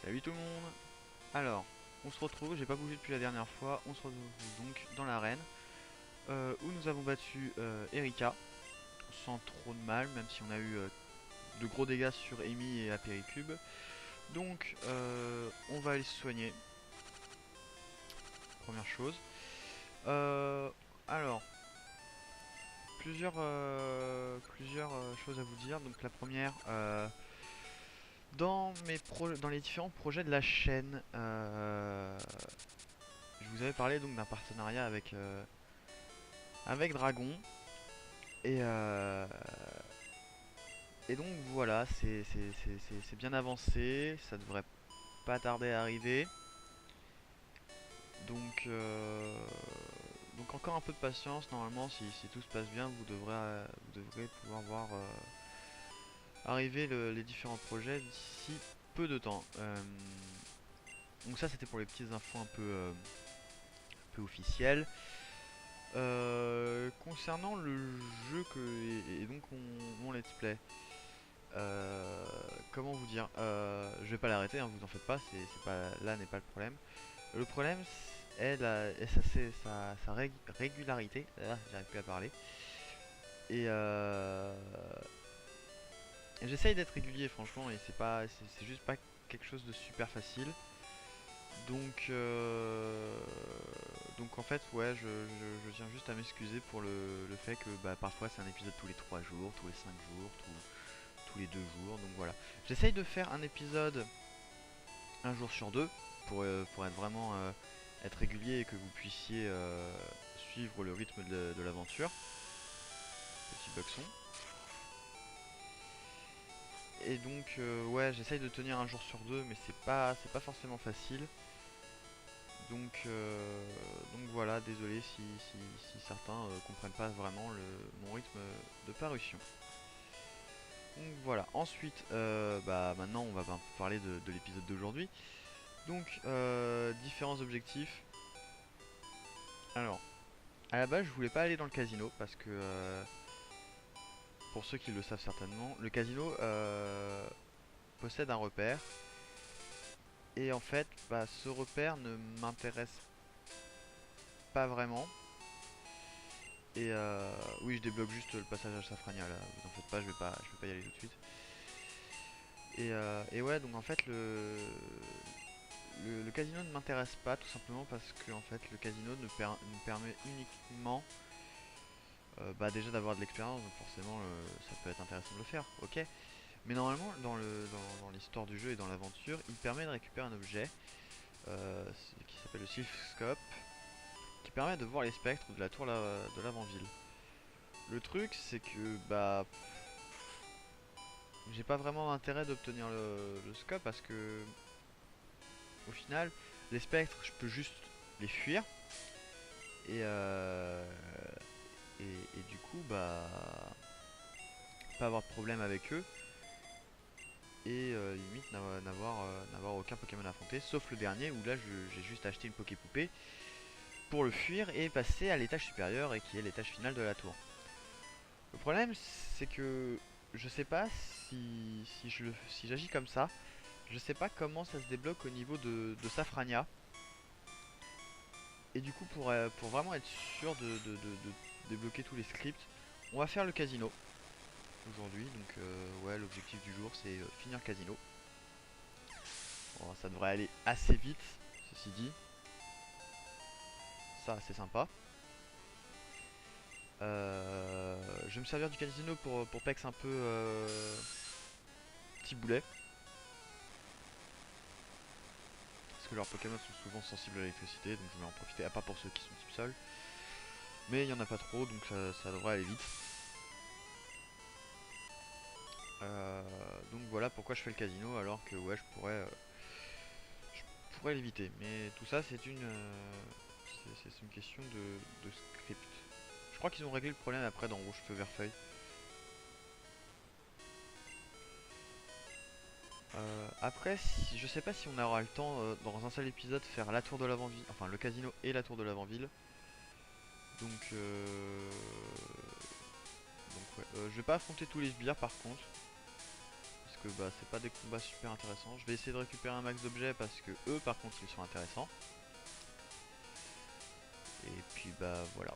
Salut tout le monde. Alors, on se retrouve, j'ai pas bougé depuis la dernière fois, on se retrouve donc dans l'arène où nous avons battu Erika sans trop de mal, même si on a eu de gros dégâts sur Amy et Apericube. Donc on va aller se soigner, première chose. Euh, alors, plusieurs choses à vous dire. Donc la première, dans les différents projets de la chaîne, je vous avais parlé donc d'un partenariat avec Dragon. Et, euh, et donc voilà, c'est bien avancé, ça devrait pas tarder à arriver. Donc, donc encore un peu de patience, normalement si tout se passe bien, vous devrez pouvoir voir arriver les différents projets d'ici peu de temps. Donc ça c'était pour les petites infos un peu officielles. Concernant le jeu et donc mon let's play. Comment vous dire, je vais pas l'arrêter, hein, vous en faites pas, c'est pas là n'est pas le problème. Le problème est sa régularité. Ah, j'arrive plus à parler. Et j'essaye d'être régulier, franchement, et c'est juste pas quelque chose de super facile. Donc, donc en fait, ouais, je tiens juste à m'excuser pour le fait que bah, parfois c'est un épisode tous les 3 jours, tous les 5 jours, tous les 2 jours. Donc voilà. J'essaye de faire un épisode un jour sur deux pour être vraiment être régulier et que vous puissiez suivre le rythme de l'aventure. Petit buxon. Et donc ouais, j'essaye de tenir un jour sur deux, mais c'est pas forcément facile. Donc voilà, désolé si certains comprennent pas vraiment mon rythme de parution. Donc voilà, ensuite, bah maintenant on va un peu parler de l'épisode d'aujourd'hui. Donc différents objectifs. Alors, à la base je voulais pas aller dans le casino parce que pour ceux qui le savent certainement, le casino possède un repère. Et en fait, bah, ce repère ne m'intéresse pas vraiment. Et oui, je débloque juste le passage à Safrania là, vous en faites pas, je vais pas y aller tout de suite. Et ouais, donc en fait, le casino ne m'intéresse pas tout simplement parce que en fait, le casino nous permet uniquement bah, déjà d'avoir de l'expérience, donc forcément ça peut être intéressant de le faire, ok. Mais normalement, dans l'histoire du jeu et dans l'aventure, il permet de récupérer un objet qui s'appelle le Sylph Scope, qui permet de voir les spectres de la tour de l'avant-ville. Le truc, c'est que bah j'ai pas vraiment d'intérêt d'obtenir le scope parce que au final, les spectres, je peux juste les fuir et et du coup bah pas avoir de problème avec eux et limite n'avoir aucun Pokémon à affronter, sauf le dernier où là j'ai juste acheté une Poképoupée pour le fuir et passer à l'étage supérieur et qui est l'étage final de la tour. Le problème c'est que je sais pas si j'agis comme ça, je sais pas comment ça se débloque au niveau de Safrania. Et du coup pour vraiment être sûr de débloquer tous les scripts, on va faire le casino aujourd'hui. Donc ouais, l'objectif du jour c'est finir casino. Bon, ça devrait aller assez vite, ceci dit. Ça c'est sympa. Je vais me servir du casino pour pex un peu petit boulet. Parce que leurs Pokémon sont souvent sensibles à l'électricité, donc je vais en profiter, à part pour ceux qui sont type sol. Mais il n'y en a pas trop, donc ça devrait aller vite. Donc voilà pourquoi je fais le casino alors que ouais je pourrais l'éviter. Mais tout ça c'est une question de script. Je crois qu'ils ont réglé le problème après dans Rouge Feu Vert Feuille. Après, je sais pas si on aura le temps dans un seul épisode faire la tour de l'avant-ville, enfin le casino et la tour de l'avant-ville. Donc, donc ouais. Je vais pas affronter tous les sbires par contre, que bah c'est pas des combats super intéressants. Je vais essayer de récupérer un max d'objets parce que eux par contre ils sont intéressants. Et puis bah voilà.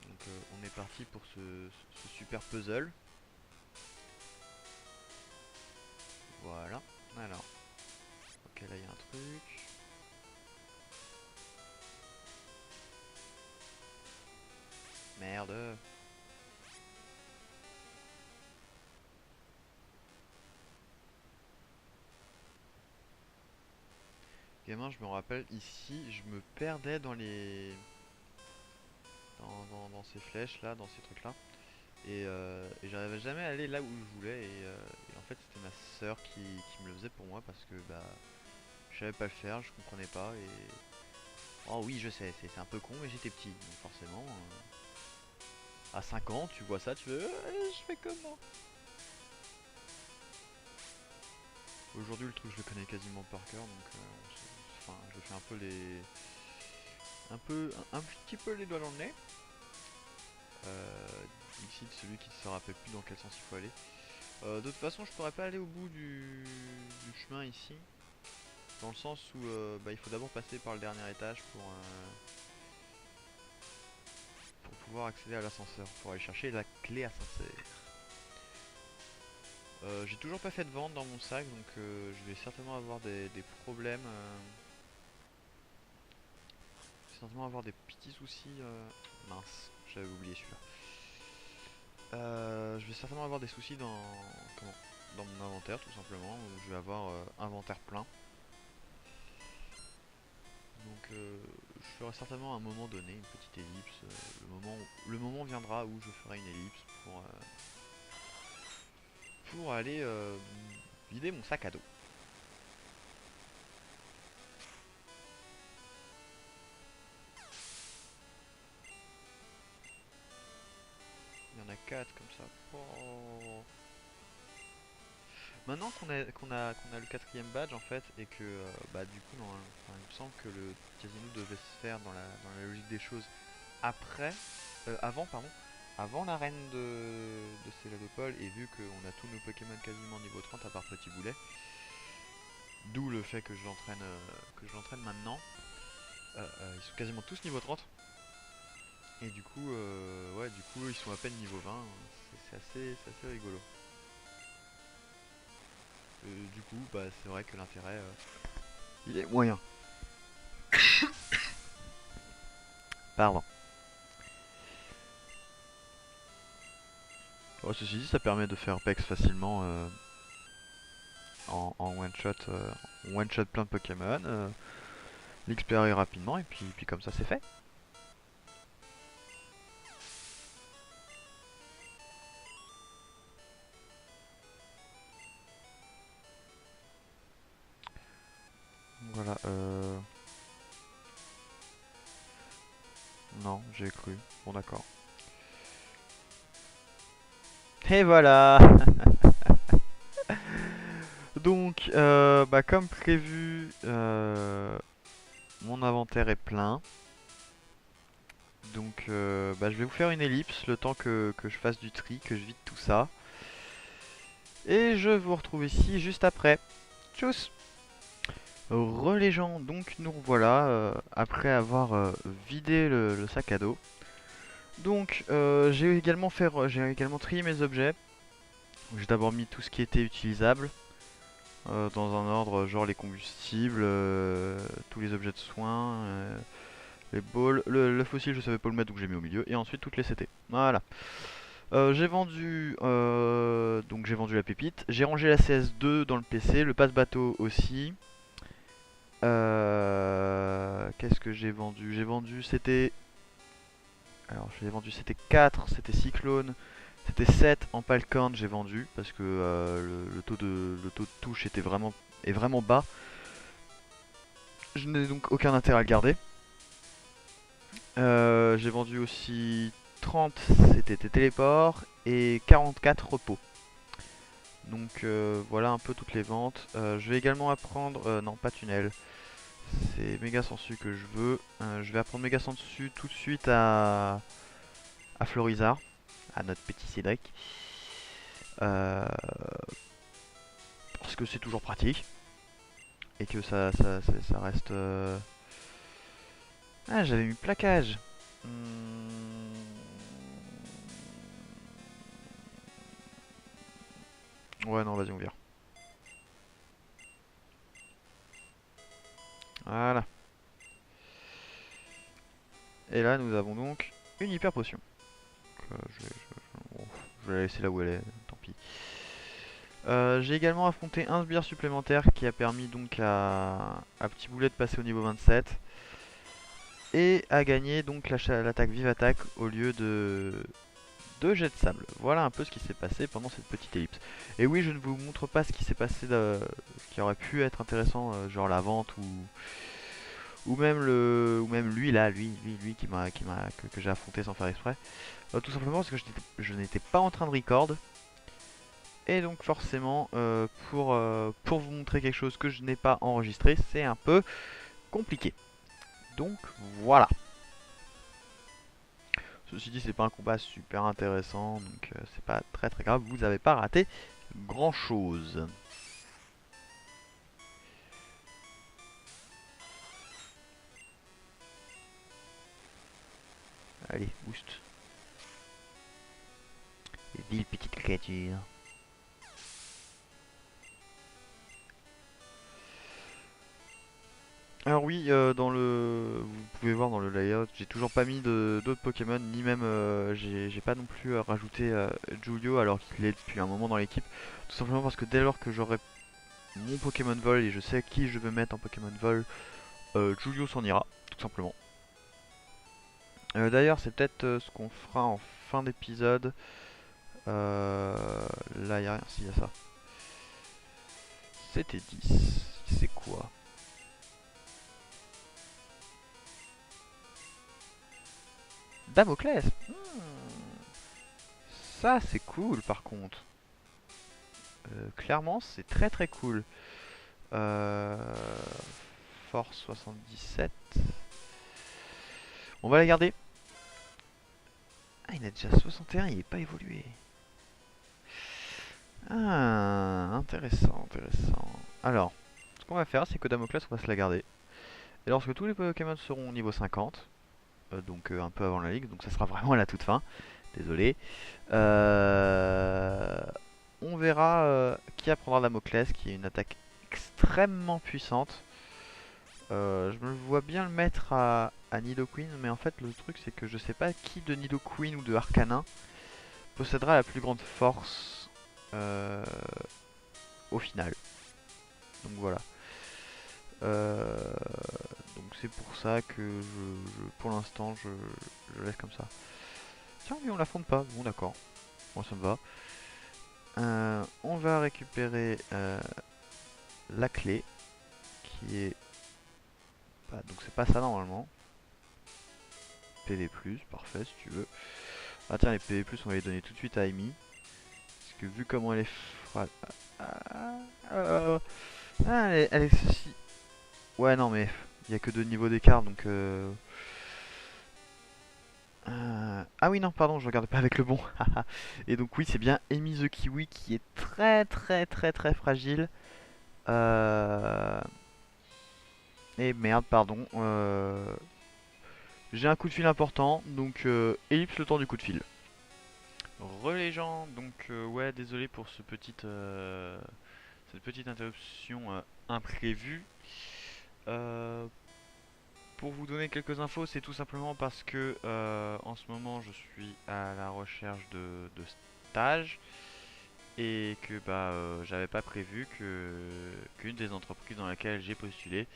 Donc on est parti pour ce super puzzle. Voilà. Alors. Ok, là il y a un truc. Merde. Gamin, je me rappelle ici, je me perdais dans les... Dans ces flèches là, dans ces trucs là. Et j'arrivais jamais à aller là où je voulais. Et en fait, c'était ma soeur qui me le faisait pour moi parce que bah je savais pas le faire, je comprenais pas. Et oh oui, je sais, c'est un peu con, mais j'étais petit, donc forcément. À 5 ans, tu vois ça, tu veux, je fais comment? Aujourd'hui, le truc, je le connais quasiment par cœur, donc enfin, je fais un peu les, un petit peu les doigts dans le nez. Ici, celui qui ne se rappelle plus dans quel sens il faut aller. De toute façon, je pourrais pas aller au bout du chemin ici, dans le sens où bah, il faut d'abord passer par le dernier étage pour pouvoir accéder à l'ascenseur, pour aller chercher la clé ascenseur. J'ai toujours pas fait de vente dans mon sac, donc je vais certainement avoir des problèmes. Je vais certainement avoir des petits soucis. Mince, j'avais oublié celui-là. Je vais certainement avoir des soucis dans mon inventaire, tout simplement, où je vais avoir inventaire plein. Donc je ferai certainement à un moment donné une petite ellipse. Le moment viendra où je ferai une ellipse pour aller vider mon sac à dos. Il y en a 4 comme ça. Oh. Maintenant qu'on a le quatrième badge en fait et que bah du coup enfin, il me semble que le casino devait se faire dans la logique des choses après, avant pardon, avant l'arène de Céladopol, et vu qu'on a tous nos Pokémon quasiment niveau 30 à part Petit Boulet, d'où le fait que je l'entraîne maintenant, ils sont quasiment tous niveau 30 et du coup ouais du coup ils sont à peine niveau 20, c'est assez rigolo. Du coup bah c'est vrai que l'intérêt il est moyen. Pardon. Oh, ceci dit, ça permet de faire PEX facilement en one shot plein de Pokémon, l'XP arrive rapidement et puis comme ça c'est fait. Voilà, non, j'ai cru. Bon d'accord. Et voilà. Donc, bah, comme prévu, mon inventaire est plein. Donc, bah, je vais vous faire une ellipse le temps que je fasse du tri, que je vide tout ça. Et je vous retrouve ici juste après. Tchuss! Les gens, donc nous revoilà après avoir vidé le sac à dos. Donc, j'ai également trié mes objets. J'ai d'abord mis tout ce qui était utilisable. Dans un ordre genre les combustibles, tous les objets de soins, les balls, le fossile je savais pas le mettre donc j'ai mis au milieu et ensuite toutes les CT. Voilà. J'ai vendu la pépite, j'ai rangé la CS2 dans le PC, le passe bateau aussi. Qu'est-ce que j'ai vendu? C'était 4, c'était Cyclone, c'était 7 en Palcorn j'ai vendu parce que le taux de touche est vraiment bas. Je n'ai donc aucun intérêt à le garder. J'ai vendu aussi 30, c'était des téléports, et 44 repos. Donc voilà un peu toutes les ventes. Je vais également apprendre... non, pas tunnel. C'est méga sensu que je veux. Je vais apprendre méga sensu tout de suite à Florizard, à notre petit Cédric. Euh, Parce que c'est toujours pratique. Et que ça reste... Ah, j'avais mis plaquage. Ouais, non, vas-y, on vire. Voilà. Et là, nous avons donc une hyper potion. Donc, bon, je vais la laisser là où elle est, tant pis. J'ai également affronté un sbire supplémentaire qui a permis donc à Petit Boulet de passer au niveau 27. Et à gagner donc l'attaque vive attaque au lieu de jet de sable. Voilà un peu ce qui s'est passé pendant cette petite ellipse. Et oui, je ne vous montre pas ce qui s'est passé, ce qui aurait pu être intéressant, genre la vente ou même lui là, lui que j'ai affronté sans faire exprès. Tout simplement parce que je n'étais pas en train de record. Et donc forcément, pour vous montrer quelque chose que je n'ai pas enregistré, c'est un peu compliqué. Donc voilà. Ceci dit, c'est pas un combat super intéressant, donc c'est pas très très grave. Vous n'avez pas raté grand chose. Allez, boost. Les villes petites créatures. Alors oui, vous pouvez voir dans le layout, j'ai toujours pas mis d'autres Pokémon, ni même j'ai pas non plus rajouté Julio alors qu'il est depuis un moment dans l'équipe. Tout simplement parce que dès lors que j'aurai mon Pokémon Vol et je sais qui je veux mettre en Pokémon Vol, Julio s'en ira, tout simplement. D'ailleurs, c'est peut-être ce qu'on fera en fin d'épisode. Là, y'a rien, si, y a ça. C'était 10. C'est quoi? Damoclès. Ça, c'est cool par contre. Clairement, c'est très très cool. Euh, Force 77. On va la garder. Ah, il a déjà 61, il n'est pas évolué. Ah, intéressant, intéressant. Alors, ce qu'on va faire, c'est que Damoclès, on va se la garder. Et lorsque tous les Pokémon seront au niveau 50, donc un peu avant la ligue, donc ça sera vraiment à la toute fin, désolé, on verra qui apprendra Damoclès, qui est une attaque extrêmement puissante. Je me vois bien le mettre à Nidoqueen, mais en fait le truc c'est que je sais pas qui de Nidoqueen ou de Arcanin possédera la plus grande force au final. Donc voilà. Euh, donc c'est pour ça que pour l'instant je laisse comme ça. Tiens, mais on la fonde pas. Bon d'accord, moi ça me va. On va récupérer la clé qui est donc c'est pas ça normalement. PV+, parfait si tu veux. Ah tiens, les PV+, on va les donner tout de suite à Amy. Parce que vu comment elle est elle est ceci. Ouais non mais il y a que 2 niveaux d'écart donc ah oui non pardon, je regarde pas avec le bon. Et donc oui, c'est bien Amy the Kiwi qui est très très très très fragile. Et merde, pardon. J'ai un coup de fil important, donc ellipse le temps du coup de fil. Relégend, donc ouais, désolé pour cette petite interruption imprévue. Euh, pour vous donner quelques infos, c'est tout simplement parce que en ce moment je suis à la recherche de stage et que j'avais pas prévu qu'une des entreprises dans laquelle j'ai postulé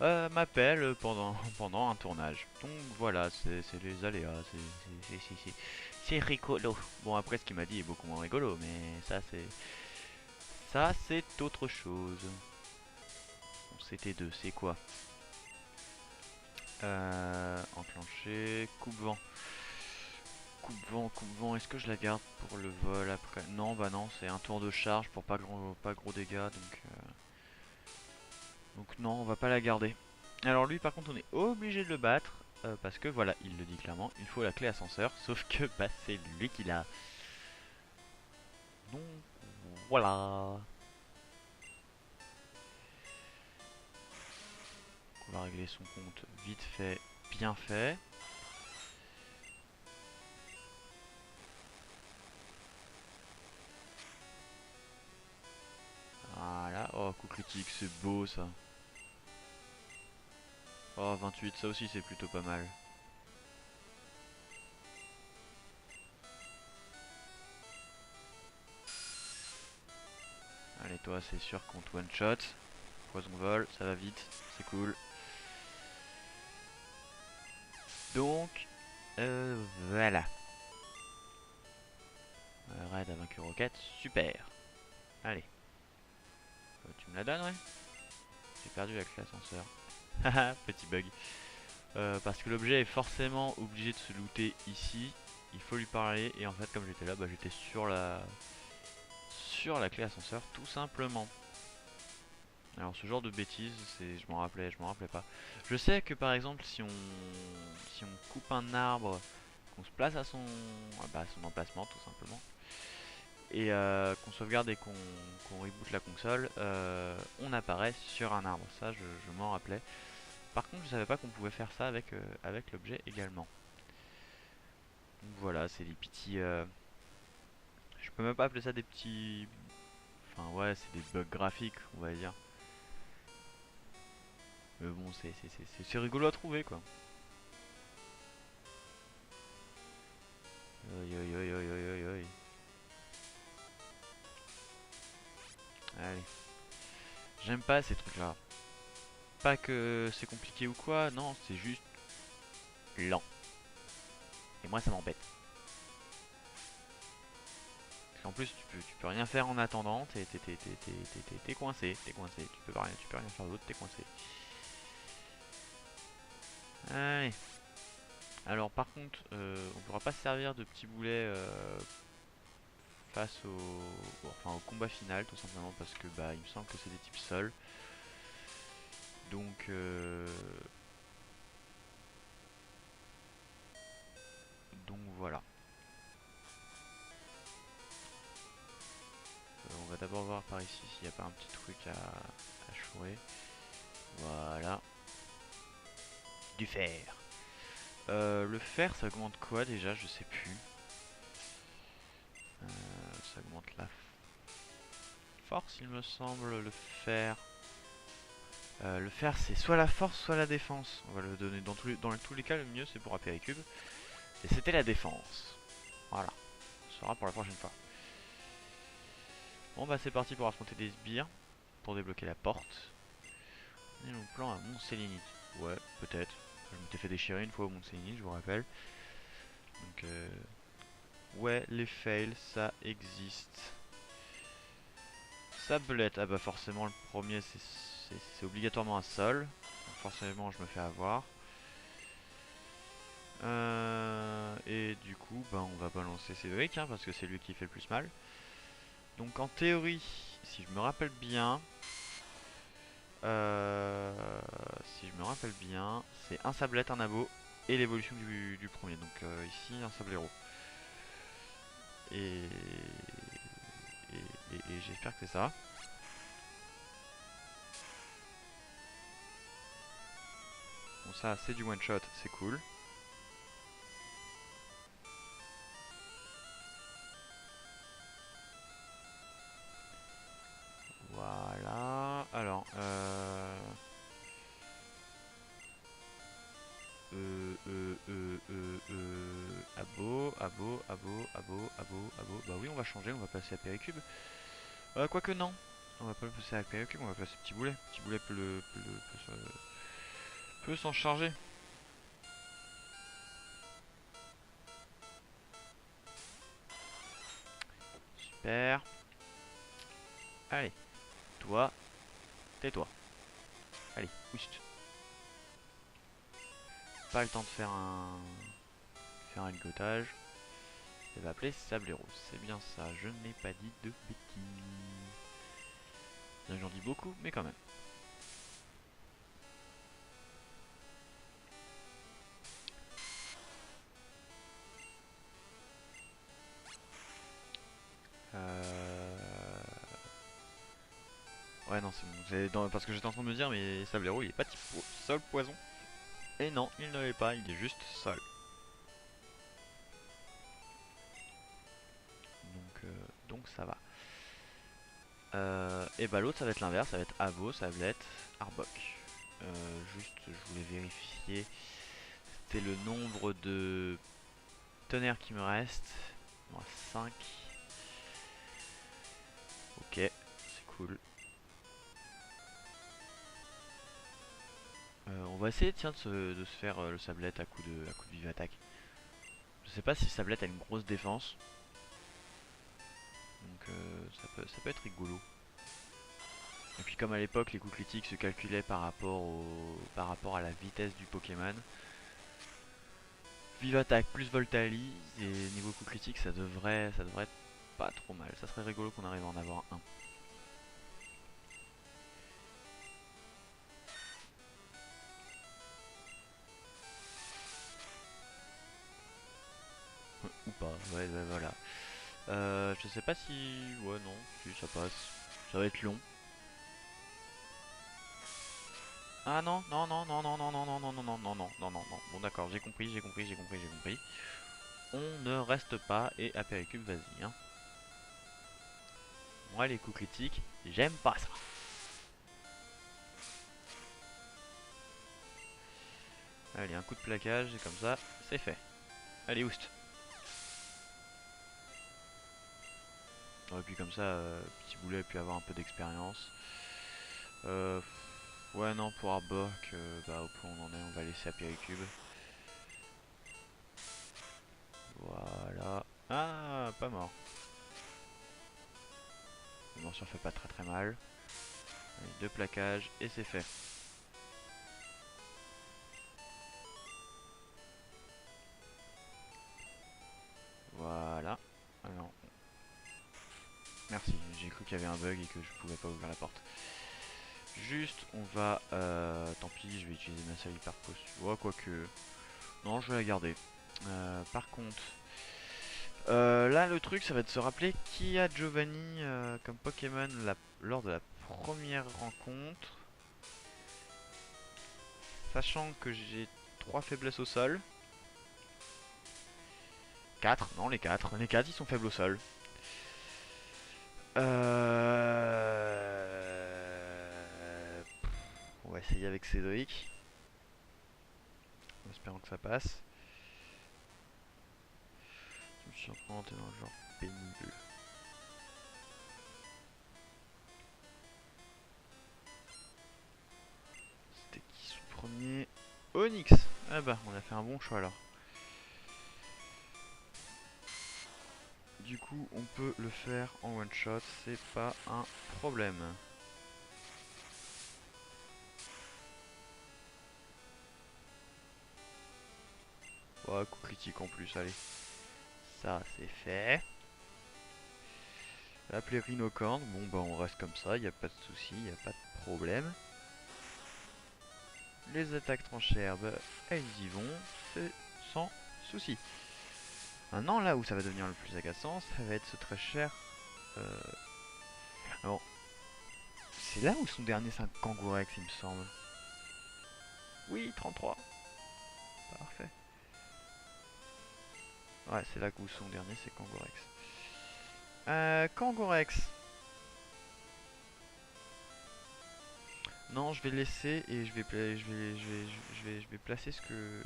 m'appelle pendant un tournage. Donc voilà, c'est les aléas, c'est rigolo. Bon après ce qu'il m'a dit est beaucoup moins rigolo, mais ça c'est autre chose. Bon, c'était deux, c'est quoi? Enclencher, coupe-vent. Coupe-vent, est-ce que je la garde pour le vol après? Non, bah non, c'est un tour de charge pour pas gros dégâts, donc non, on va pas la garder. Alors lui par contre on est obligé de le battre parce que voilà, il le dit clairement, il faut la clé ascenseur, sauf que bah c'est lui qui l'a. Donc voilà. on va régler son compte vite fait, bien fait. Voilà, oh coup critique, c'est beau ça. Oh 28, ça aussi c'est plutôt pas mal. Allez toi c'est sûr qu'on te one shot. Poison vol, ça va vite, c'est cool. Donc, voilà. Raid a vaincu Rocket, super. Allez, tu me la donnes ouais. J'ai perdu la clé ascenseur. Haha, petit bug. Parce que l'objet est forcément obligé de se looter ici. Il faut lui parler et en fait comme j'étais là, bah, j'étais sur la clé ascenseur tout simplement. Alors ce genre de bêtises, je m'en rappelais pas. Je sais que par exemple si on coupe un arbre, qu'on se place à son emplacement tout simplement, et qu'on sauvegarde et qu'on reboot la console, on apparaît sur un arbre. Ça je m'en rappelais. Par contre je savais pas qu'on pouvait faire ça avec l'objet également. Donc voilà, c'est des petits... je peux même pas appeler ça des petits... Enfin ouais, c'est des bugs graphiques on va dire. Mais bon, c'est rigolo à trouver quoi. Aïe aïe aïe aïe aïe aïe aïe. Allez. J'aime pas ces trucs là. Pas que c'est compliqué ou quoi, non, c'est juste lent. Et moi ça m'embête. Parce qu'en plus tu peux rien faire en attendant, t'es coincé, tu peux rien faire d'autre, t'es coincé. Allez. Alors par contre, on pourra pas se servir de petits boulets face au combat final tout simplement parce que bah il me semble que c'est des types sol. Donc voilà. On va d'abord voir par ici s'il n'y a pas un petit truc à chourer. Voilà. Du fer. Le fer ça augmente quoi déjà? Je sais plus. Ça augmente la force il me semble. Le fer c'est soit la force soit la défense. On va le donner dans tous les cas, le mieux c'est pour Apéricube. Et c'était la défense. Voilà. Ce sera pour la prochaine fois. Bon bah c'est parti pour affronter des sbires. Pour débloquer la porte. On est au plan à Mont Sélénite. Ouais, peut-être. Je m'étais fait déchirer une fois au Mont Sélénite, je vous rappelle. Donc ouais, les fails, ça existe. Sablette, ah bah forcément le premier c'est obligatoirement un sol. Donc forcément je me fais avoir. Et du coup bah on va balancer Cédric hein, parce que c'est lui qui fait le plus mal. Donc en théorie, si je me rappelle bien, c'est un sablette, un abo et l'évolution du premier. Donc ici un sablero. Et, et j'espère que c'est ça. Bon ça c'est du one shot, c'est cool. Voilà. Alors abo. Bah oui on va changer, on va passer à Péricube. Quoique non. On va pas le passer à Péricube, on va passer Petit Boulet. Petit Boulet peut s'en charger. Super. Allez, toi, tais-toi. Allez, oust. Pas le temps de faire un ligotage. Elle va appeler Sablero. C'est bien ça, je n'ai pas dit de bêtises. J'en dis beaucoup, mais quand même. Ouais, non, c'est bon. Parce que j'étais en train de me dire, mais Sablero, il est pas type sol poison. Et non, il ne l'est pas, il est juste sol. Donc ça va. Et bah l'autre ça va être l'inverse, ça va être Avo, Sablette, Arbok. Juste je voulais vérifier. C'était le nombre de tonnerres qui me reste. Moi 5. Ok, c'est cool. On va essayer tiens de se faire le Sablette à coup de vive attaque. Je sais pas si Sablette a une grosse défense. Donc ça peut être rigolo. Et puis comme à l'époque les coups critiques se calculaient par rapport à la vitesse du Pokémon. Vive attaque plus Voltali et niveau coup critique ça devrait être pas trop mal. Ça serait rigolo qu'on arrive à en avoir un. Ou pas, ouais, voilà. Je sais pas si... Ouais non, si ça passe. Ça va être long. Ah non, non, non, non, non, non, non, non, non, non, non, non, non, non, non, non. Bon d'accord, j'ai compris, j'ai compris, j'ai compris, j'ai compris. On ne reste pas et à Péricube, vas-y. Hein. Moi les coups critiques, j'aime pas ça. Allez, un coup de plaquage et comme ça, c'est fait. Allez, oust. Et puis comme ça, petit boulet a pu avoir un peu d'expérience. Euh, ouais non pour Arbok, bah au point où on en est, on va laisser à Péricube. Voilà. Ah, pas mort. La morsure fait pas très mal. Allez, deux plaquages et c'est fait. Voilà. Alors, merci, j'ai cru qu'il y avait un bug et que je pouvais pas ouvrir la porte. Juste, on va... tant pis, je vais utiliser ma seule hyper potion. Ouais, quoique... Non, je vais la garder. Par contre... là, le truc, ça va être de se rappeler qui a Giovanni comme Pokémon lors de la première rencontre. Sachant que j'ai 3 faiblesses au sol. 4, non les 4. Les 4 ils sont faibles au sol. On va essayer avec Cédric. En espérant que ça passe. Je me suis représenté dans le genre pénible. C'était qui ce premier? Onyx. Ah bah on a fait un bon choix alors. Du coup on peut le faire en one shot, c'est pas un problème. Oh, coup critique en plus, allez. Ça c'est fait. Appeler Rhinocorn, bon bah on reste comme ça, y a pas de souci, y a pas de problème. Les attaques tranchées, bah, elles y vont, c'est sans souci. Maintenant là où ça va devenir le plus agaçant, ça va être ce très cher. Alors, c'est là où son dernier c'est un Kangourex il me semble. Oui, 33. Parfait. Ouais, c'est là où son dernier c'est Kangourex. Kangourex. Non, je vais le laisser et je vais placer ce que...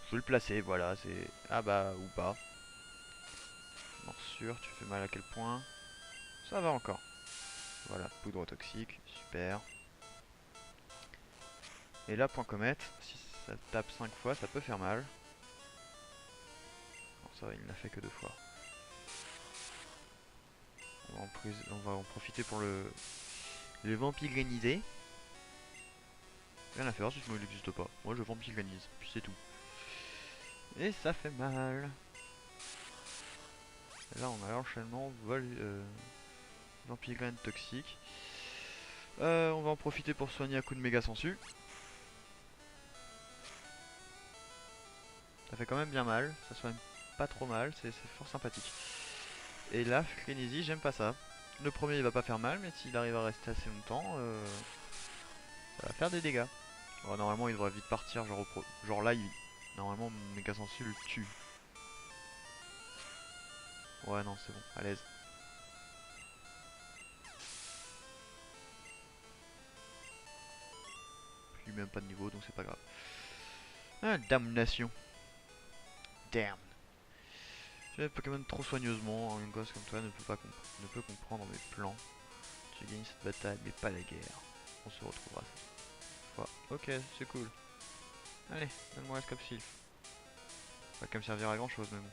Je vais le placer, voilà, c'est... Ah bah, ou pas. Morsure, tu fais mal à quel point? Ça va encore. Voilà, poudre toxique, super. Et là, point comète, si ça tape 5 fois, ça peut faire mal. Non, ça, il ne l'a fait que 2 fois. On va en profiter pour le vampigréniser. Rien à faire, si ce mot n'existe pas. Moi, je vampigrénise, puis c'est tout. Et ça fait mal. Et là, on a l'enchaînement vampigraine toxique. On va en profiter pour soigner à coup de méga sensu. Ça fait quand même bien mal, ça soigne pas trop mal, c'est fort sympathique. Et là, frénésie, j'aime pas ça. Le premier il va pas faire mal, mais s'il arrive à rester assez longtemps, ça va faire des dégâts. Bon, normalement il devrait vite partir, genre là normalement mon méga sensu le tue. Ouais non c'est bon, à l'aise. Puis même pas de niveau donc c'est pas grave. Ah, damnation. Damn. Le Pokémon trop soigneusement, un gosse comme toi ne peut comprendre mes plans. Tu gagnes cette bataille mais pas la guerre. On se retrouvera cette fois. Ok, c'est cool. Allez, donne-moi la capsule. Pas qu'à me servir à grand chose mais bon.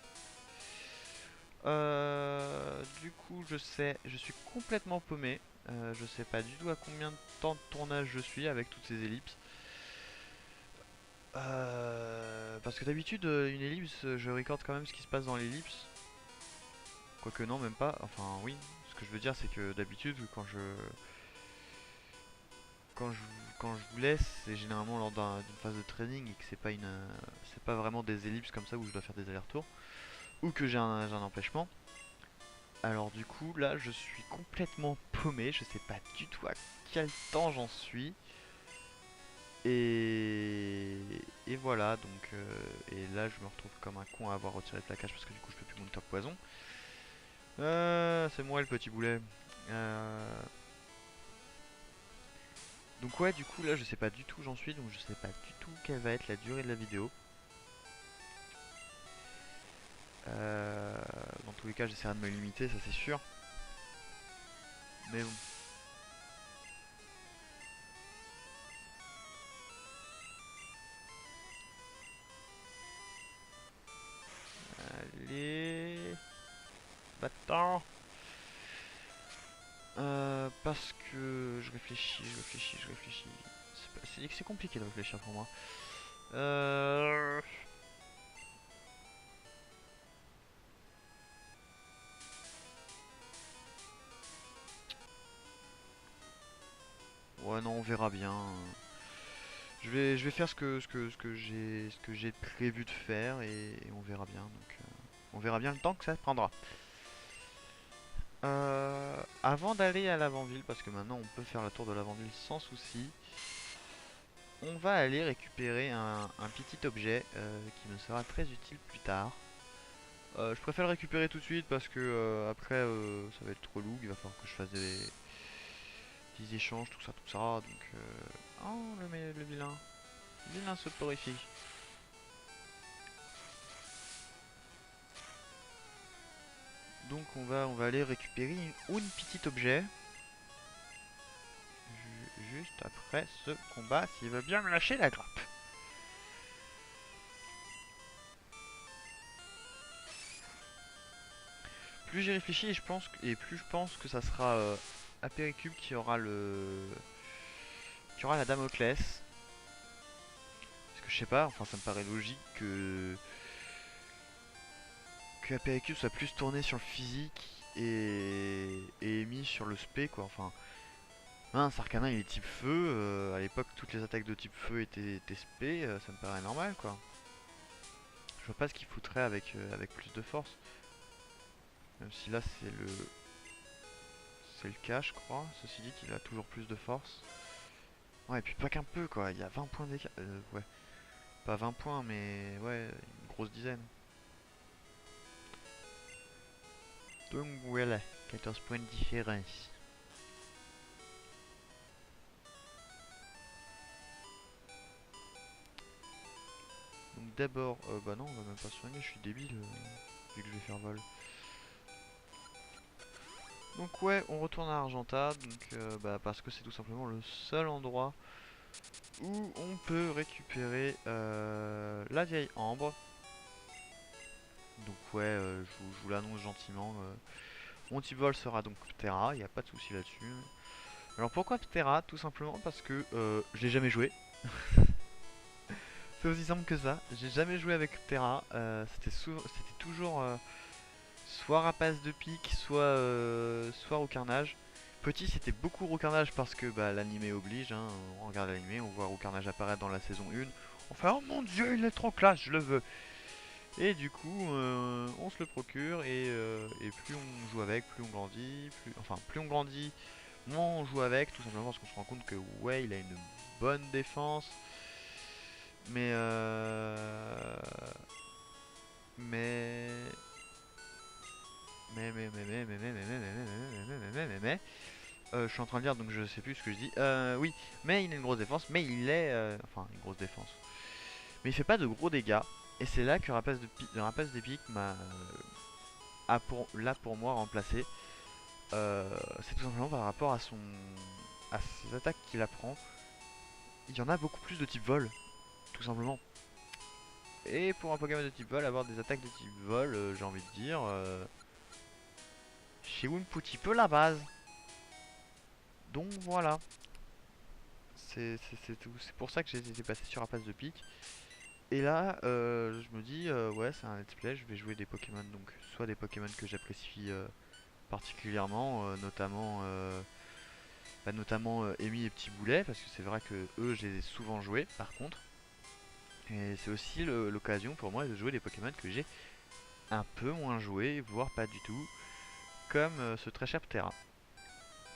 Du coup, je suis complètement paumé. Je sais pas du tout à combien de temps de tournage je suis avec toutes ces ellipses. Parce que d'habitude, une ellipse, je record quand même ce qui se passe dans l'ellipse. Quoique non, même pas. Enfin, oui. Ce que je veux dire, c'est que d'habitude, quand je, quand je vous laisse, c'est généralement lors d'une phase de training et que c'est pas vraiment des ellipses comme ça où je dois faire des allers-retours ou que j'ai un empêchement. Alors du coup là je suis complètement paumé, je sais pas du tout à quel temps j'en suis. Et, et voilà donc et là je me retrouve comme un con à avoir retiré le plaquage parce que du coup je peux plus monter en poison. C'est moi le petit boulet. Euh, donc ouais du coup là je sais pas du tout où j'en suis donc je sais pas du tout quelle va être la durée de la vidéo. Dans tous les cas j'essaierai de me limiter ça c'est sûr. Mais bon. Allez. Bâtard. Parce que je réfléchis. C'est compliqué de réfléchir pour moi. Euh... Ouais non on verra bien. Je vais faire ce que j'ai prévu de faire et on verra bien. Donc on verra bien le temps que ça prendra. Avant d'aller à l'avant-ville, parce que maintenant on peut faire la tour de l'avant-ville sans souci, on va aller récupérer un petit objet qui me sera très utile plus tard. Je préfère le récupérer tout de suite parce que après ça va être trop relou, il va falloir que je fasse des échanges, tout ça. Donc, oh le vilain, vilain soporifique. Donc on va aller récupérer une petite objet juste après ce combat s'il veut bien me lâcher la grappe. Plus j'y réfléchis et plus je pense que ça sera Apéricube qui aura la Damoclès. Parce que je sais pas, enfin ça me paraît logique que Apéricube soit plus tourné sur le physique et mis sur le spé quoi. Enfin, un Sarkana il est type feu, à l'époque toutes les attaques de type feu étaient spé, ça me paraît normal quoi. Je vois pas ce qu'il foutrait avec plus de force. Même si là c'est le cas je crois. Ceci dit qu'il a toujours plus de force. Ouais et puis pas qu'un peu quoi, il y a 20 points d'écart. Ouais. Pas 20 points mais ouais, une grosse dizaine. Donc voilà, 14 points de différence. Donc d'abord, bah non on va même pas soigner, je suis débile vu que je vais faire vol. Donc ouais, on retourne à Argenta, donc bah, parce que c'est tout simplement le seul endroit où on peut récupérer la vieille ambre. Donc ouais, je vous l'annonce gentiment. Mon type vol sera donc Ptera, il n'y a pas de souci là-dessus. Alors pourquoi Ptera? Tout simplement parce que je l'ai jamais joué. C'est aussi simple que ça. J'ai jamais joué avec Ptera. C'était toujours soit rapace de pique, soit roucarnage. Petit, c'était beaucoup roucarnage parce que bah, l'animé oblige. Hein. On regarde l'animé, on voit roucarnage apparaître dans la saison 1. On fait oh mon dieu, il est trop classe, je le veux. Et du coup, on se le procure et plus on joue avec, plus on grandit, plus on grandit, moins on joue avec, tout simplement parce qu'on se rend compte que ouais, il a une bonne défense, mais mais je suis en train de lire donc je sais plus ce que je dis. Oui, mais il a une grosse défense, mais il est enfin une grosse défense. Mais il fait pas de gros dégâts. Et c'est là que Rapace d'Epic m'a là pour moi remplacé. C'est tout simplement par rapport à ses attaques qu'il apprend. Il y en a beaucoup plus de type vol, tout simplement. Et pour un Pokémon de type vol, avoir des attaques de type vol, j'ai envie de dire, chez Wimputi peu la base. Donc voilà, c'est tout. C'est pour ça que j'ai été passé sur Rapace de pique. Et là, je me dis, ouais, c'est un let's play, je vais jouer des Pokémon, donc soit des Pokémon que j'apprécie particulièrement, notamment Amy et Petit Boulet, parce que c'est vrai que eux, je les ai souvent joués, par contre. Et c'est aussi l'occasion pour moi de jouer des Pokémon que j'ai un peu moins joué, voire pas du tout, comme ce très cher Ptera.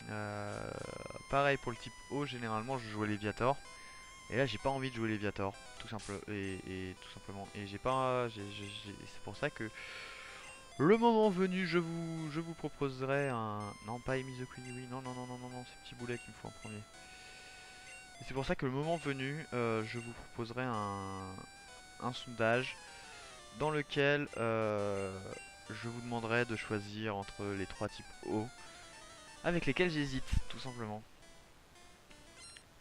Euh, Pareil pour le type O, généralement je jouais Léviator. Et là j'ai pas envie de jouer Léviator, tout simplement. Et j'ai pas. C'est pour ça que le moment venu, je vous proposerai un. Non, pas Amy the Queen, oui, non, c'est Petit Boulet qu'il me faut en premier. Et c'est pour ça que le moment venu, je vous proposerai un sondage dans lequel je vous demanderai de choisir entre les trois types O avec lesquels j'hésite, tout simplement.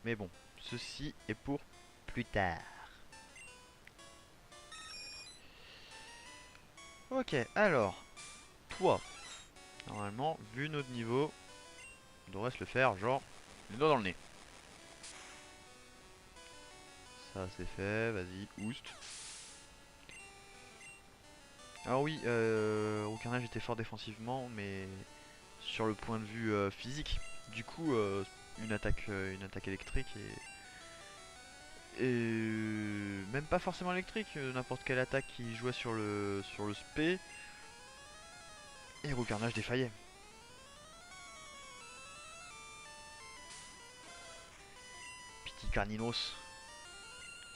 Mais bon, ceci est pour plus tard. Ok, alors, toi, normalement, vu notre niveau, on devrait se le faire, genre, les doigts dans le nez. Ça c'est fait, vas-y, oust. Alors oui, au carnage était fort défensivement, mais sur le point de vue physique. Du coup, une attaque électrique et même pas forcément électrique, n'importe quelle attaque qui jouait sur le spé, et Roucarnage défaillait. Petit Carninos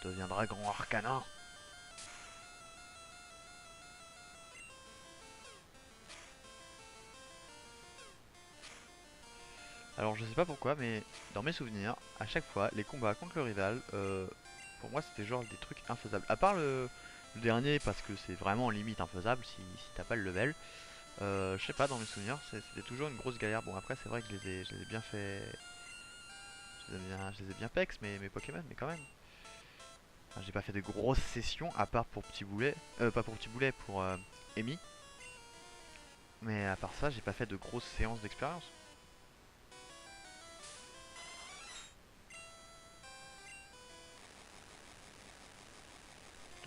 deviendra grand arcana. Alors je sais pas pourquoi, mais dans mes souvenirs, à chaque fois, les combats contre le rival, pour moi c'était genre des trucs infaisables. À part le dernier, parce que c'est vraiment limite infaisable si t'as pas le level. Je sais pas, dans mes souvenirs, c'était toujours une grosse galère. Bon après c'est vrai que je les ai bien fait. Je les ai bien pex mes Pokémon, mais quand même. Enfin, j'ai pas fait de grosses sessions, à part pour Petit Boulet. Pas pour Petit Boulet, pour Amy. Mais à part ça, j'ai pas fait de grosses séances d'expérience.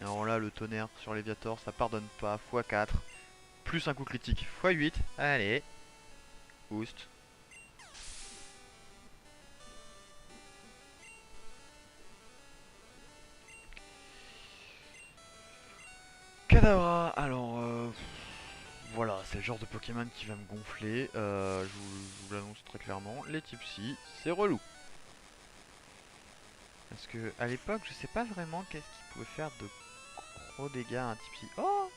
Alors là, le tonnerre sur Léviator, ça pardonne pas. x4. Plus un coup critique. x8. Allez. Boost. Kadabra. Alors, voilà, c'est le genre de Pokémon qui va me gonfler. Je vous l'annonce très clairement. Les types psy, c'est relou. Parce que à l'époque, je sais pas vraiment qu'est-ce qu'il pouvait faire de gros dégâts un type psy. Oh,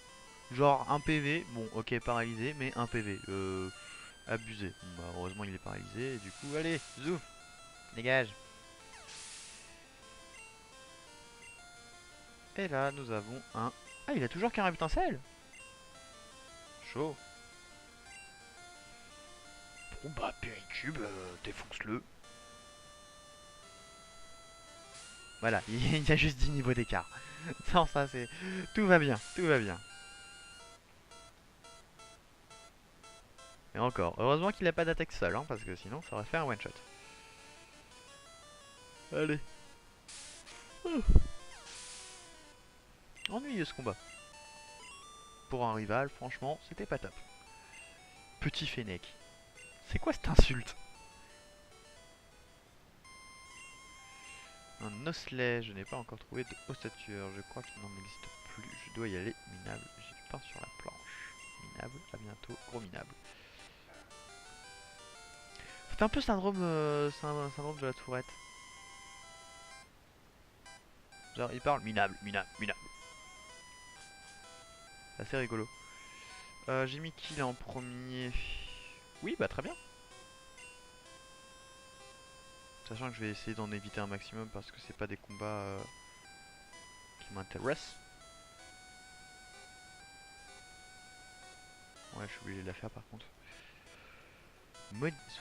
genre un PV. Bon, ok, paralysé, mais un PV. Abusé. Bon, bah, heureusement, il est paralysé. Et du coup, allez, zou, dégage. Et là, nous avons un. Ah, il a toujours qu'un étincelle. Chaud. Bon bah Péricube, défonce-le. Voilà, il y a juste 10 niveaux d'écart. Non, ça c'est... Tout va bien, tout va bien. Et encore, heureusement qu'il a pas d'attaque seule, hein, parce que sinon ça aurait fait un one shot. Allez. Ennuyeux ce combat. Pour un rival, franchement, c'était pas top. Petit Fennec. C'est quoi cette insulte? Un osselet, je n'ai pas encore trouvé de ossature. Je crois qu'il n'en existe plus. Je dois y aller. Minable, j'ai du pain sur la planche. Minable, à bientôt. Gros minable. C'est un peu syndrome, syndrome de la tourette. Genre, il parle minable, minable, minable. C'est assez rigolo. J'ai mis qui là en premier? Oui, bah très bien. Sachant que je vais essayer d'en éviter un maximum parce que c'est pas des combats qui m'intéressent. Ouais, je suis obligé de la faire par contre.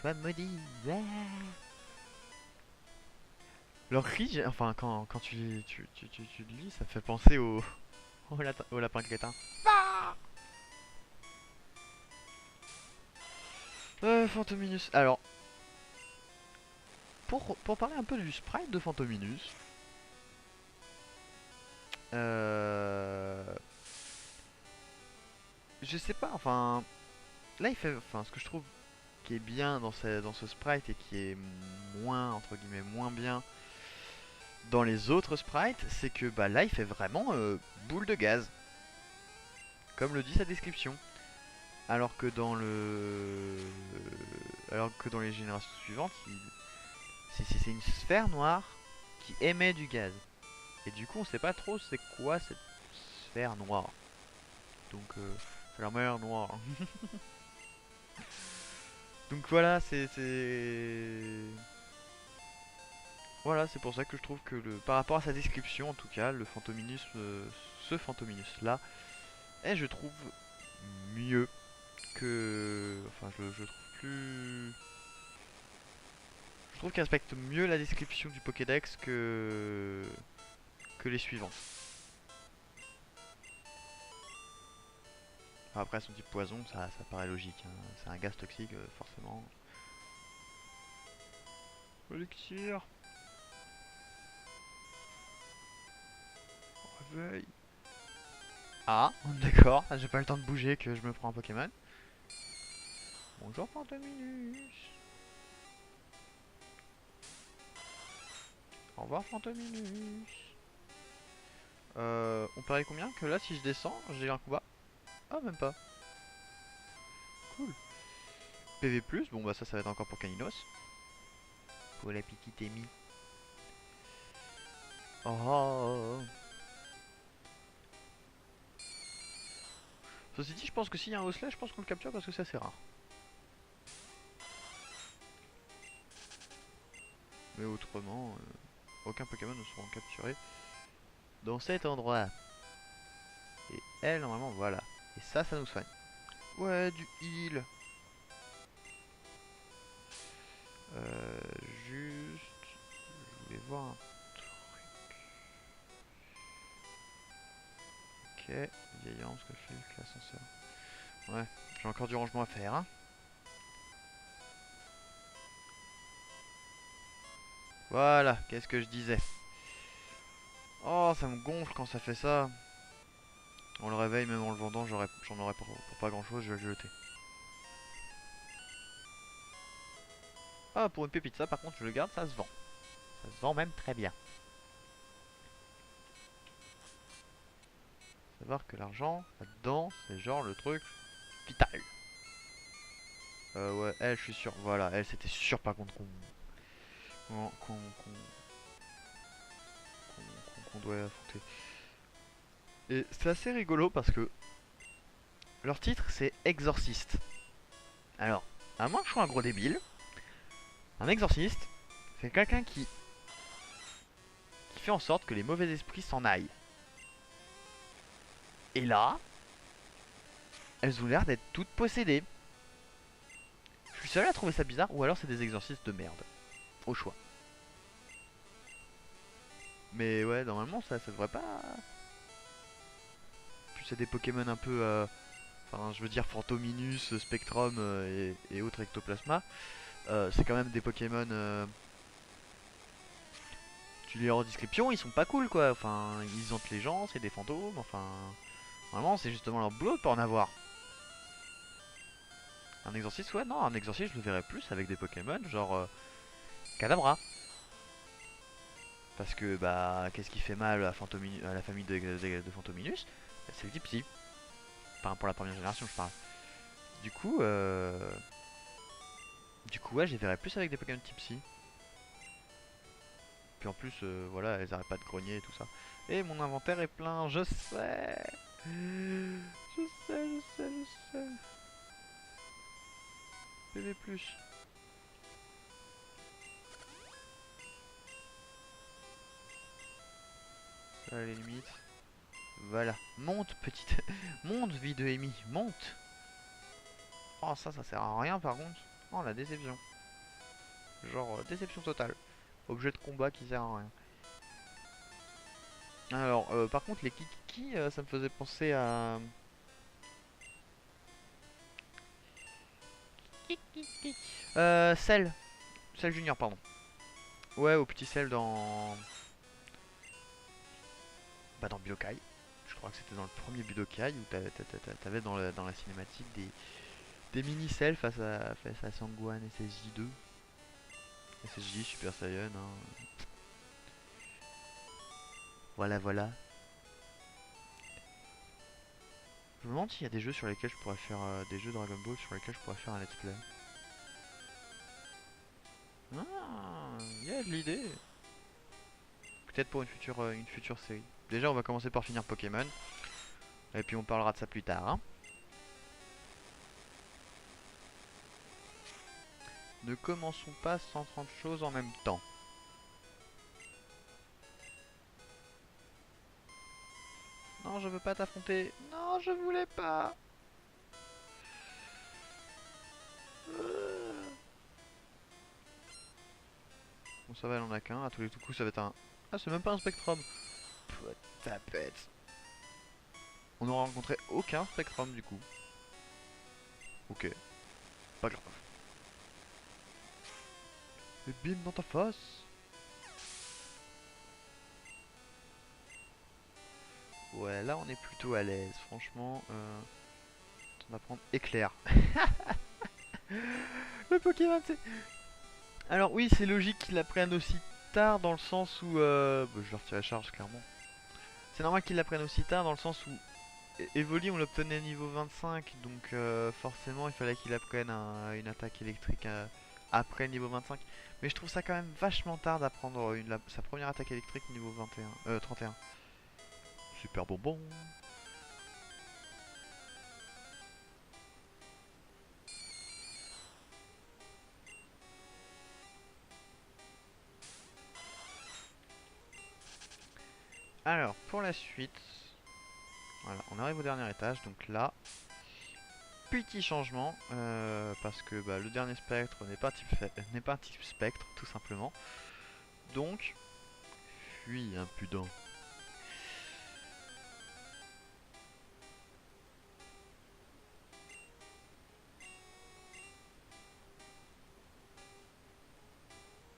Sois maudit. Ouais. Leur cri, enfin quand tu le lis, ça me fait penser au, au lapin crétin. Fantominus. Alors, pour parler un peu du sprite de Fantominus, euh, je sais pas, enfin, là il fait, enfin, ce que je trouve qui est bien dans ce sprite et qui est moins, entre guillemets, moins bien dans les autres sprites, c'est que bah là il fait vraiment boule de gaz, comme le dit sa description. Alors que dans les générations suivantes, c'est une sphère noire qui émet du gaz. Et du coup, on sait pas trop c'est quoi cette sphère noire. Donc, c'est la mer noire. Donc voilà, voilà, c'est pour ça que je trouve que par rapport à sa description, en tout cas, le Fantominus, ce Fantominus là, est, je trouve, mieux que, enfin, je le trouve plus. Je trouve qu'il respecte mieux la description du Pokédex que les suivants. Enfin, après, son type poison, ça paraît logique, hein. C'est un gaz toxique, forcément. Elixir. Réveil. Ah, d'accord. J'ai pas le temps de bouger que je me prends un Pokémon. Bonjour Fantominus. Au revoir Fantominus. On parie combien? Que là, si je descends, j'ai un combat. Ah, même pas. Cool. PV+, bon bah ça va être encore pour Caninos. Pour la petite Amy. Oh. Ceci dit, je pense que s'il y a un Osselet, je pense qu'on le capture parce que c'est assez rare. Mais autrement, aucun Pokémon ne seront capturés dans cet endroit. Et elle, normalement, voilà. Et ça nous soigne. Ouais, du heal. Euh, juste, je voulais voir un truc. Ok, vieillance, que je fais, l'ascenseur. Ouais, j'ai encore du rangement à faire, hein. Voilà, qu'est-ce que je disais. Oh, ça me gonfle quand ça fait ça. On le réveille, même en le vendant, j'en aurais pour pas grand chose, je vais le jeter. Ah, pour une pépite, ça par contre, je le garde, ça se vend. Ça se vend même très bien. Savoir que l'argent, là-dedans, c'est genre le truc vital. Ouais, elle, je suis sûr. Voilà, elle, c'était sûr par contre qu'on doit affronter. Et c'est assez rigolo parce que leur titre, c'est Exorciste. Alors, à moins que je sois un gros débile, un exorciste, c'est quelqu'un qui fait en sorte que les mauvais esprits s'en aillent. Et là, elles ont l'air d'être toutes possédées. Je suis seul à trouver ça bizarre, ou alors c'est des exorcistes de merde. Au choix. Mais ouais, normalement, ça devrait pas. Puis c'est des Pokémon un peu. Enfin, je veux dire, Fantominus, Spectrum et autres Ectoplasma. C'est quand même des Pokémon. Tu lis leur description, ils sont pas cool quoi. Enfin, ils hantent les gens, c'est des fantômes. Enfin, vraiment, c'est justement leur boulot de pas en avoir. Un exorciste, ouais, non, un exorciste, je le verrais plus avec des Pokémon, genre Kadabra. Parce que bah qu'est-ce qui fait mal à la famille de Fantominus? Bah, c'est le Gypsy. Enfin pour la première génération je parle. Du coup ouais j'y verrai plus avec des Pokémon type Psy. Puis en plus voilà elles arrêtent pas de grogner et tout ça. Et mon inventaire est plein, je sais. Je sais. PV+. Ça à la limite. Voilà. Monte petite. Monte vie de Amy. Monte. Oh ça sert à rien par contre. Oh la déception. Genre déception totale. Objet de combat qui sert à rien. Alors par contre les Kiki ça me faisait penser à... Cell. Cell Junior pardon. Ouais au petit Cell dans... Bah dans Budokai. Je crois que c'était dans le premier Budokai où t'avais dans la cinématique des mini-cells face à Sangohan et SSJ2. SSJ Super Saiyan hein. Voilà voilà. Je me demande s'il y a des jeux sur lesquels je pourrais faire des jeux Dragon Ball sur lesquels je pourrais faire un let's play. Ah, il y a de l'idée. Peut-être pour une future série. Déjà, on va commencer par finir Pokémon. Et puis on parlera de ça plus tard. Hein. Ne commençons pas 130 choses en même temps. Non, je veux pas t'affronter. Non, je voulais pas. Bon, ça va, elle en a qu'un. À tous les coups, ça va être un... Ah, c'est même pas un Spectrum. Tapette. On n'aura rencontré aucun Spectrum du coup. Ok, pas grave. Et bim dans ta face. Ouais, là on est plutôt à l'aise. Franchement, on va prendre éclair. Le Pokémon, c'est... Alors oui, c'est logique qu'ils la prennent aussi tard dans le sens où... bah, je vais retirer la charge clairement. C'est normal qu'ils la prennent aussi tard dans le sens où Evoli on l'obtenait niveau 25 donc forcément il fallait qu'il apprenne une attaque électrique après le niveau 25. Mais je trouve ça quand même vachement tard d'apprendre sa première attaque électrique niveau 21, 31. Super bonbon. Alors pour la suite, voilà, on arrive au dernier étage donc là, petit changement parce que bah, le dernier spectre n'est pas un type spectre tout simplement. Donc, fuis impudent.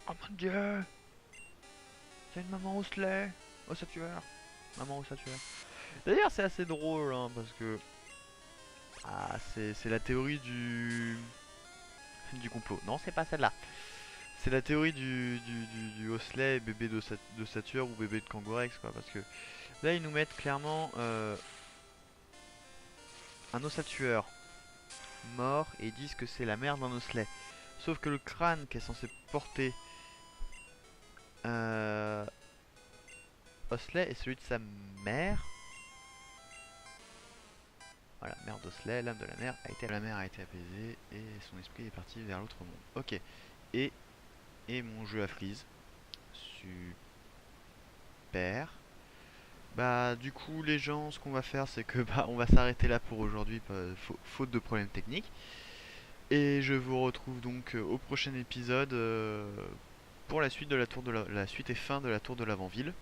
Oh mon dieu! C'est une maman Osley! Osatueur! Maman Osatueur. D'ailleurs, c'est assez drôle hein, parce que. Ah, c'est la théorie du complot. Non, c'est pas celle-là. C'est la théorie du Osley, bébé de Satur ou bébé de Kangourex quoi. Parce que là, ils nous mettent clairement un Osatueur mort et ils disent que c'est la mère d'un Osley. Sauf que le crâne qui est censé porter Osley est celui de sa mère. Voilà, mère d'Osley, l'âme de la mère a été apaisée et son esprit est parti vers l'autre monde. Ok. Et, et mon jeu à freeze. Super. Bah du coup les gens ce qu'on va faire c'est que bah on va s'arrêter là pour aujourd'hui faute de problèmes techniques. Et je vous retrouve donc au prochain épisode pour la suite de la suite et fin de la tour de l'avant-ville.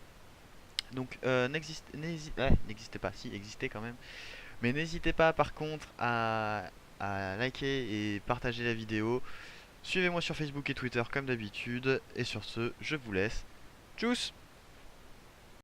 Donc n'existez pas, si existez quand même. Mais n'hésitez pas par contre à liker et partager la vidéo. Suivez-moi sur Facebook et Twitter comme d'habitude. Et sur ce, je vous laisse. Tchuss!